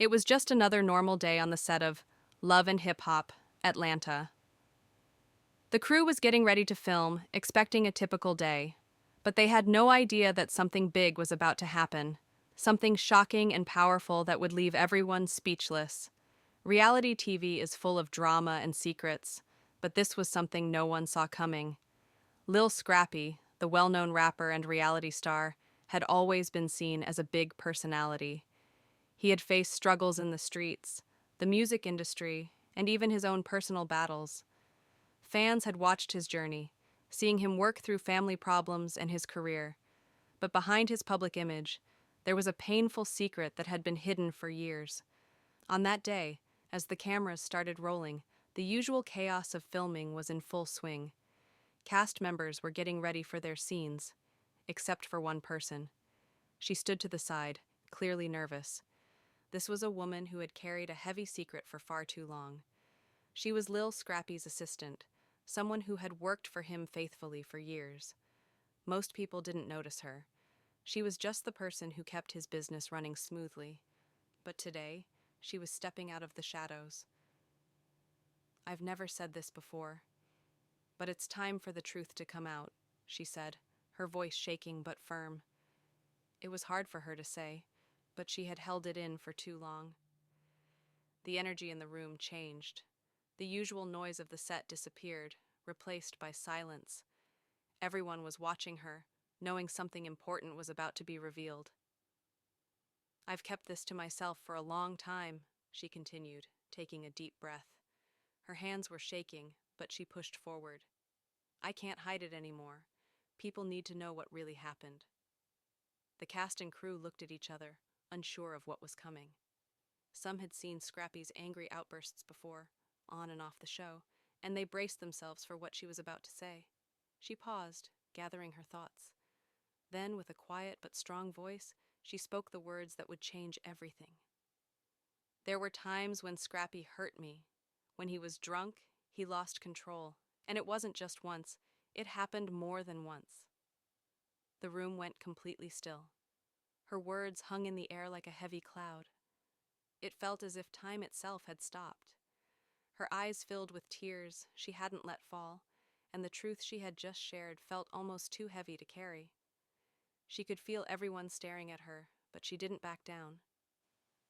It was just another normal day on the set of Love and Hip Hop, Atlanta. The crew was getting ready to film, expecting a typical day. But they had no idea that something big was about to happen. Something shocking and powerful that would leave everyone speechless. Reality TV is full of drama and secrets, but this was something no one saw coming. Lil Scrappy, the well-known rapper and reality star, had always been seen as a big personality. He had faced struggles in the streets, the music industry, and even his own personal battles. Fans had watched his journey, seeing him work through family problems and his career. But behind his public image, there was a painful secret that had been hidden for years. On that day, as the cameras started rolling, the usual chaos of filming was in full swing. Cast members were getting ready for their scenes, except for one person. She stood to the side, clearly nervous. This was a woman who had carried a heavy secret for far too long. She was Lil Scrappy's assistant, someone who had worked for him faithfully for years. Most people didn't notice her. She was just the person who kept his business running smoothly. But today, she was stepping out of the shadows. "I've never said this before, but it's time for the truth to come out," she said, her voice shaking but firm. It was hard for her to say, but she had held it in for too long. The energy in the room changed. The usual noise of the set disappeared, replaced by silence. Everyone was watching her, knowing something important was about to be revealed. "I've kept this to myself for a long time," she continued, taking a deep breath. Her hands were shaking, but she pushed forward. "I can't hide it anymore. People need to know what really happened." The cast and crew looked at each other, unsure of what was coming. Some had seen Scrappy's angry outbursts before, on and off the show, and they braced themselves for what she was about to say. She paused, gathering her thoughts. Then, with a quiet but strong voice, she spoke the words that would change everything. "There were times when Scrappy hurt me. When he was drunk, he lost control. And it wasn't just once, it happened more than once." The room went completely still. Her words hung in the air like a heavy cloud. It felt as if time itself had stopped. Her eyes filled with tears she hadn't let fall, and the truth she had just shared felt almost too heavy to carry. She could feel everyone staring at her, but she didn't back down.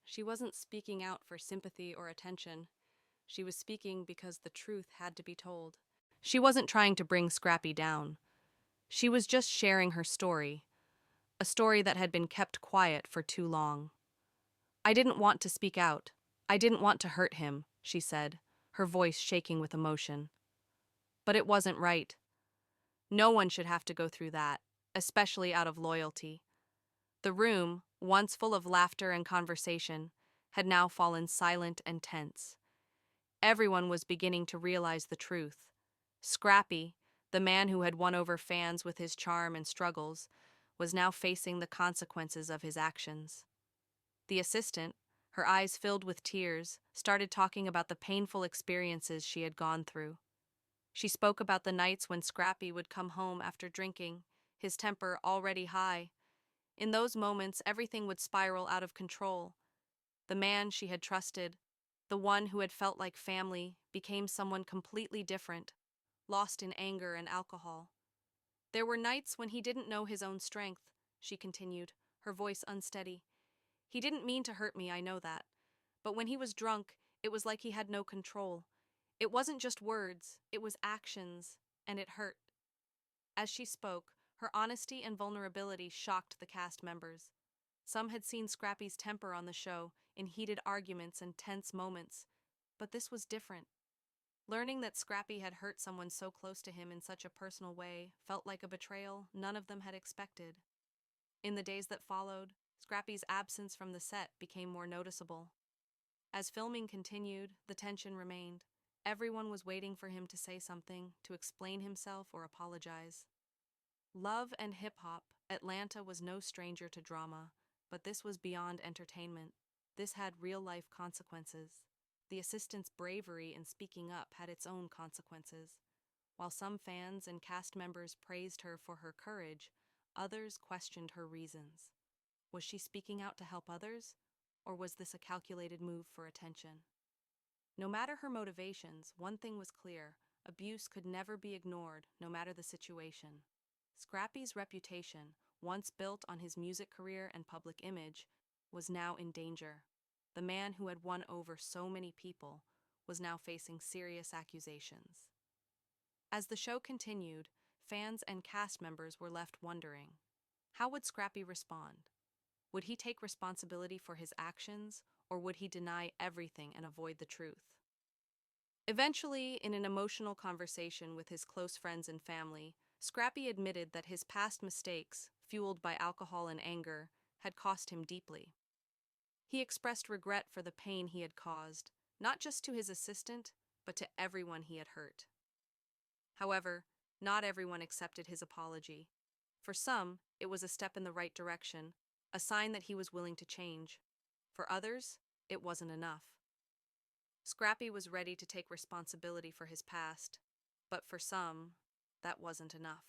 She wasn't speaking out for sympathy or attention. She was speaking because the truth had to be told. She wasn't trying to bring Scrappy down. She was just sharing her story, a story that had been kept quiet for too long. "I didn't want to speak out. I didn't want to hurt him," she said, her voice shaking with emotion. "But it wasn't right. No one should have to go through that, especially out of loyalty." The room, once full of laughter and conversation, had now fallen silent and tense. Everyone was beginning to realize the truth. Scrappy, the man who had won over fans with his charm and struggles, was now facing the consequences of his actions. The assistant, her eyes filled with tears, started talking about the painful experiences she had gone through. She spoke about the nights when Scrappy would come home after drinking, his temper already high. In those moments, everything would spiral out of control. The man she had trusted, the one who had felt like family, became someone completely different, lost in anger and alcohol. "There were nights when he didn't know his own strength," she continued, her voice unsteady. "He didn't mean to hurt me, I know that. But when he was drunk, it was like he had no control. It wasn't just words, it was actions, and it hurt." As she spoke, her honesty and vulnerability shocked the cast members. Some had seen Scrappy's temper on the show, in heated arguments and tense moments. But this was different. Learning that Scrappy had hurt someone so close to him in such a personal way felt like a betrayal none of them had expected. In the days that followed, Scrappy's absence from the set became more noticeable. As filming continued, the tension remained. Everyone was waiting for him to say something, to explain himself or apologize. Love and Hip Hop, Atlanta was no stranger to drama, but this was beyond entertainment. This had real-life consequences. The assistant's bravery in speaking up had its own consequences. While some fans and cast members praised her for her courage, others questioned her reasons. Was she speaking out to help others? or was this a calculated move for attention? No matter her motivations, one thing was clear: abuse could never be ignored, no matter the situation. Scrappy's reputation, once built on his music career and public image, was now in danger. The man who had won over so many people was now facing serious accusations. As the show continued, fans and cast members were left wondering, how would Scrappy respond? Would he take responsibility for his actions, or would he deny everything and avoid the truth? Eventually, in an emotional conversation with his close friends and family, Scrappy admitted that his past mistakes, fueled by alcohol and anger, had cost him deeply. He expressed regret for the pain he had caused, not just to his assistant, but to everyone he had hurt. However, not everyone accepted his apology. For some, it was a step in the right direction, a sign that he was willing to change. For others, it wasn't enough. Scrappy was ready to take responsibility for his past, but for some, that wasn't enough.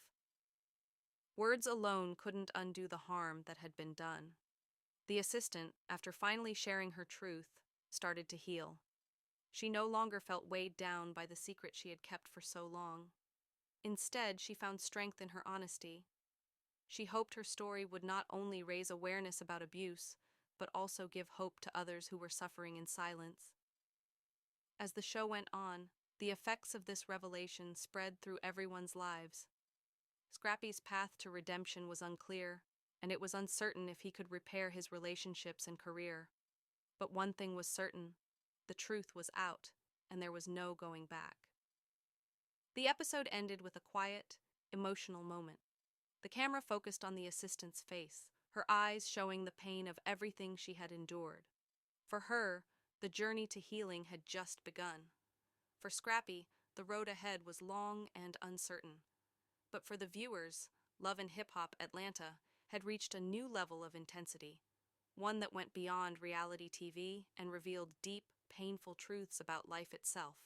Words alone couldn't undo the harm that had been done. The assistant, after finally sharing her truth, started to heal. She no longer felt weighed down by the secret she had kept for so long. Instead, she found strength in her honesty. She hoped her story would not only raise awareness about abuse, but also give hope to others who were suffering in silence. As the show went on, the effects of this revelation spread through everyone's lives. Scrappy's path to redemption was unclear, and it was uncertain if he could repair his relationships and career. But one thing was certain: the truth was out, and there was no going back. The episode ended with a quiet, emotional moment. The camera focused on the assistant's face, her eyes showing the pain of everything she had endured. For her, the journey to healing had just begun. For Scrappy, the road ahead was long and uncertain. But for the viewers, Love and Hip Hop Atlanta had reached a new level of intensity, one that went beyond reality TV and revealed deep, painful truths about life itself.